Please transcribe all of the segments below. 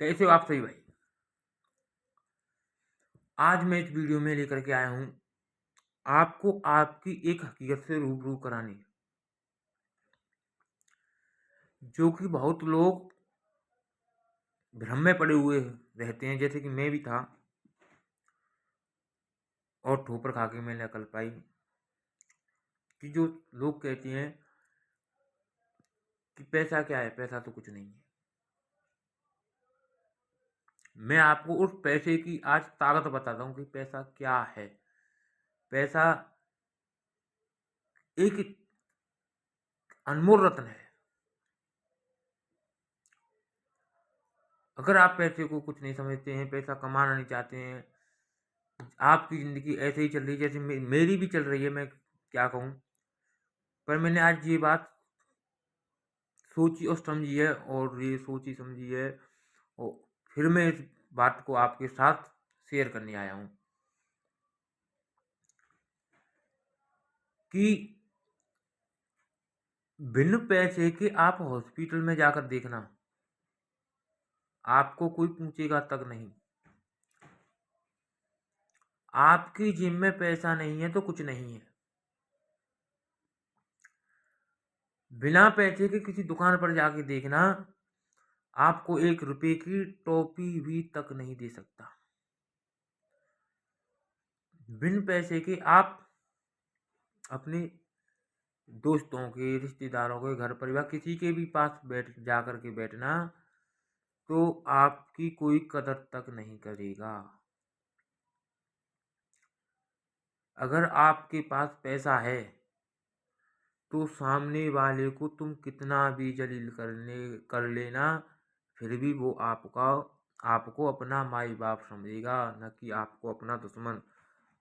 कैसे हो आप सभी भाई। आज मैं इस वीडियो में लेकर के आया हूं आपको आपकी एक हकीकत से रूबरू कराने, जो कि बहुत लोग भ्रम में पड़े हुए रहते हैं, जैसे कि मैं भी था और ठोकर खा के मैंने अकल पाई कि जो लोग कहते हैं कि पैसा क्या है, पैसा तो कुछ नहीं है। मैं आपको उस पैसे की आज ताकत बताता हूं कि पैसा क्या है। पैसा एक अनमोल रत्न है। अगर आप पैसे को कुछ नहीं समझते हैं, पैसा कमाना नहीं चाहते हैं, आपकी ज़िंदगी ऐसे ही चल रही है जैसे मेरी भी चल रही है, मैं क्या कहूँ। पर मैंने आज ये बात सोची और समझी है, और ये सोची समझी है, और फिर मैं इस बात को आपके साथ शेयर करने आया हूँ कि बिन पैसे के आप हॉस्पिटल में जाकर देखना, आपको कोई पूछेगा तक नहीं। आपकी जेब में पैसा नहीं है तो कुछ नहीं है। बिना पैसे के किसी दुकान पर जाके देखना, आपको 1 रुपए की टॉफी भी तक नहीं दे सकता। बिन पैसे के आप अपने दोस्तों के, रिश्तेदारों के, घर परिवार किसी के भी पास बैठ जाकर के बैठना, तो आपकी कोई कदर तक नहीं करेगा। अगर आपके पास पैसा है तो सामने वाले को तुम कितना भी जलील कर लेना, फिर भी वो आपको अपना माई बाप समझेगा, न कि आपको अपना दुश्मन।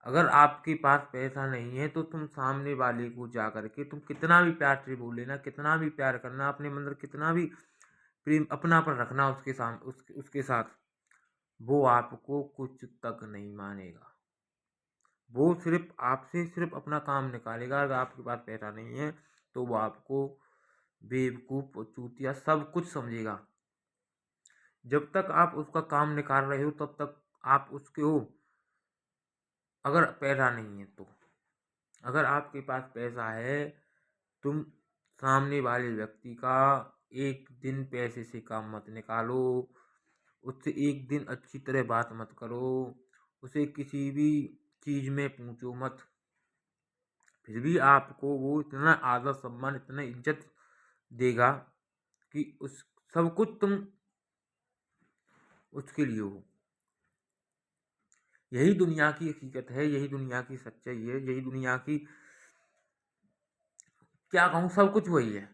अगर आपके पास पैसा नहीं है तो तुम सामने वाले को जा करके तुम कितना भी प्यार से बोल लेना, कितना भी प्यार करना, अपने अंदर कितना भी प्रेम अपनापन रखना उसके साथ, उसके साथ, वो आपको कुछ तक नहीं मानेगा। वो सिर्फ आपसे सिर्फ अपना काम निकालेगा। अगर आपके पास पैसा नहीं है तो वो आपको बेवकूफ़ और चूतिया सब कुछ समझेगा। जब तक आप उसका काम निकाल रहे हो तब तक आप उसके हो। अगर पैसा नहीं है तो, अगर आपके पास पैसा है, तुम सामने वाले व्यक्ति का एक दिन पैसे से काम मत निकालो, उससे एक दिन अच्छी तरह बात मत करो, उसे किसी भी चीज़ में पूछो मत, फिर भी आपको वो इतना आदर सम्मान, इतना इज्जत देगा कि उस सब कुछ तुम उसके लिए हो। यही दुनिया की हकीकत है, यही दुनिया की सच्चाई है, यही दुनिया की, क्या कहूँ, सब कुछ वही है।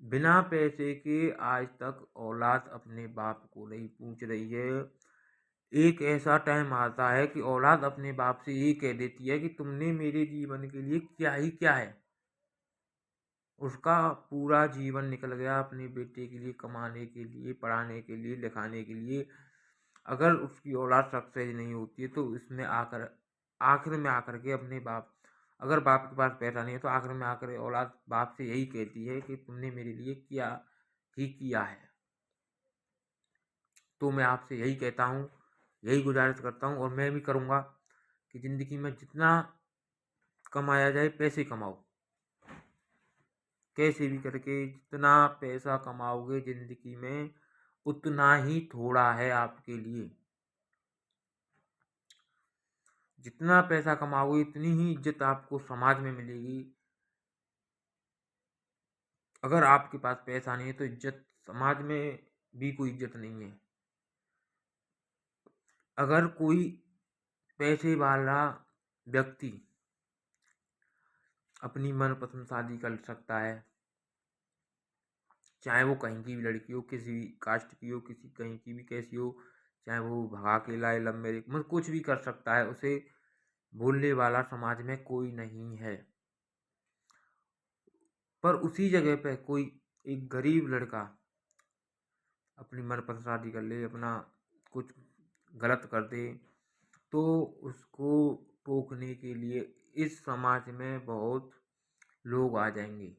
बिना पैसे के आज तक औलाद अपने बाप को नहीं पूछ रही है। एक ऐसा टाइम आता है कि औलाद अपने बाप से ये कह देती है कि तुमने मेरे जीवन के लिए क्या ही क्या है। उसका पूरा जीवन निकल गया अपने बेटे के लिए, कमाने के लिए, पढ़ाने के लिए, लिखाने के लिए। अगर उसकी औलाद सक्सेस नहीं होती है तो इसमें आकर, आखिर में आकर के अपने बाप, अगर बाप के पास पैसा नहीं है तो आखिर में आकर औलाद बाप से यही कहती है कि तुमने मेरे लिए क्या ही किया है। तो मैं आपसे यही कहता हूँ, यही गुजारिश करता हूँ, और मैं भी करूँगा कि ज़िंदगी में जितना कमाया जाए पैसे कमाओ। कैसे भी करके जितना पैसा कमाओगे ज़िंदगी में, उतना ही थोड़ा है आपके लिए। जितना पैसा कमाओगे इतनी ही इज्जत आपको समाज में मिलेगी। अगर आपके पास पैसा नहीं है तो इज्जत समाज में भी कोई इज्जत नहीं है। अगर कोई पैसे वाला व्यक्ति अपनी मनपसंद शादी कर सकता है, चाहे वो कहीं की भी लड़की हो, किसी भी कास्ट की हो, किसी कहीं की भी कैसी हो, चाहे वो भगा के लाए, लव मैरिज, मतलब कुछ भी कर सकता है, उसे बोलने वाला समाज में कोई नहीं है। पर उसी जगह पे कोई एक गरीब लड़का अपनी मनपसंद शादी कर ले, अपना कुछ गलत कर दे, तो उसको टोकने के लिए इस समाज में बहुत लोग आ जाएंगे,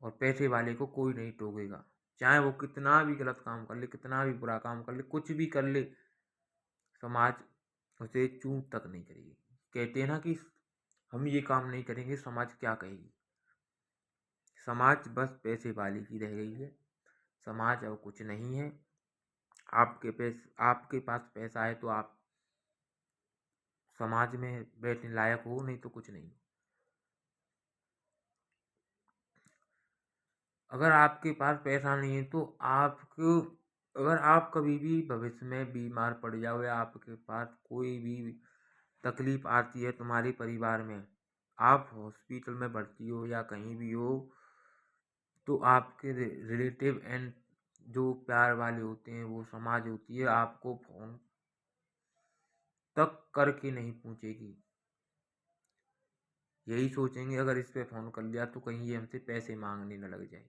और पैसे वाले को कोई नहीं टोकेगा। चाहे वो कितना भी गलत काम कर ले, कितना भी बुरा काम कर ले, कुछ भी कर ले, समाज उसे चूं तक नहीं करेगी। कहते हैं ना कि हम ये काम नहीं करेंगे, समाज क्या कहेगी। समाज बस पैसे वाले की रह गई है, समाज अब कुछ नहीं है। आपके पास पैसा है तो आप समाज में बैठने लायक हो, नहीं तो कुछ नहीं। अगर आपके पास पैसा नहीं है तो आपको, अगर आप कभी भी भविष्य में बीमार पड़ जाओ या आपके पास कोई भी तकलीफ आती है तुम्हारे परिवार में, आप हॉस्पिटल में भर्ती हो या कहीं भी हो, तो आपके रिलेटिव एंड जो प्यार वाले होते हैं, वो समाज होती है, आपको फोन तक करके नहीं पूछेगी। यही सोचेंगे अगर इस पे फोन कर लिया तो कहीं ये हमसे पैसे मांगने न लग जाए।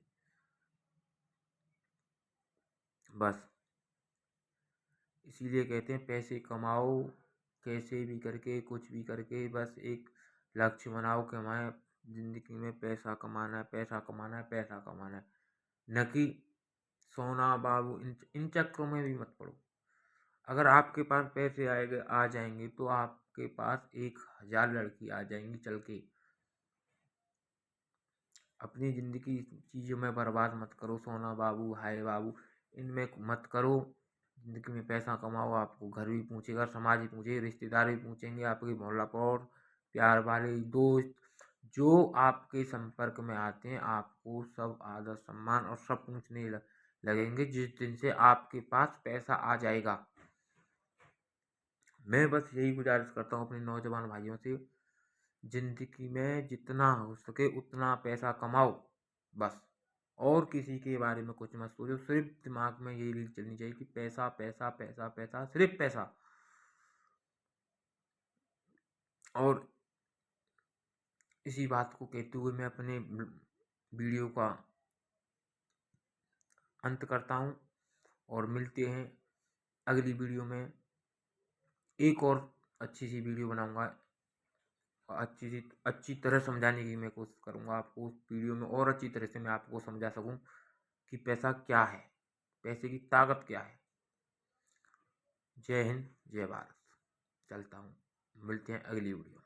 बस इसीलिए कहते हैं पैसे कमाओ, कैसे भी करके, कुछ भी करके, बस एक लक्ष्य बनाओ कि हमें ज़िंदगी में पैसा कमाना है, पैसा कमाना है, पैसा कमाना है। न कि सोना बाबू इन चक्करों में भी मत पड़ो। अगर आपके पास पैसे आएंगे, आ जाएंगे, तो आपके पास 1000 लड़की आ जाएंगी चल के। अपनी ज़िंदगी चीज़ों में बर्बाद मत करो, सोना बाबू, हाय बाबू, इनमें मत करो। ज़िंदगी में पैसा कमाओ, आपको घर भी पूछेगा, समाज भी पूछेगा, रिश्तेदार भी पूछेंगे, आपके मोहल्ला पर प्यार वाले दोस्त जो आपके संपर्क में आते हैं, आपको सब आदर सम्मान और सब पूछने लगेंगे जिस दिन से आपके पास पैसा आ जाएगा। मैं बस यही गुजारिश करता हूँ अपने नौजवान भाइयों से, ज़िंदगी में जितना हो सके उतना पैसा कमाओ बस। और किसी के बारे में कुछ मत सोचो, सिर्फ दिमाग में यही रील चलनी चाहिए कि पैसा पैसा पैसा पैसा, सिर्फ पैसा। और इसी बात को कहते हुए मैं अपने वीडियो का अंत करता हूँ और मिलते हैं अगली वीडियो में। एक और अच्छी सी वीडियो बनाऊंगा, अच्छी तरह समझाने की मैं कोशिश करूंगा आपको उस वीडियो में, और अच्छी तरह से मैं आपको समझा सकूं कि पैसा क्या है, पैसे की ताकत क्या है। जय हिंद, जय भारत। चलता हूँ, मिलते हैं अगली वीडियो में।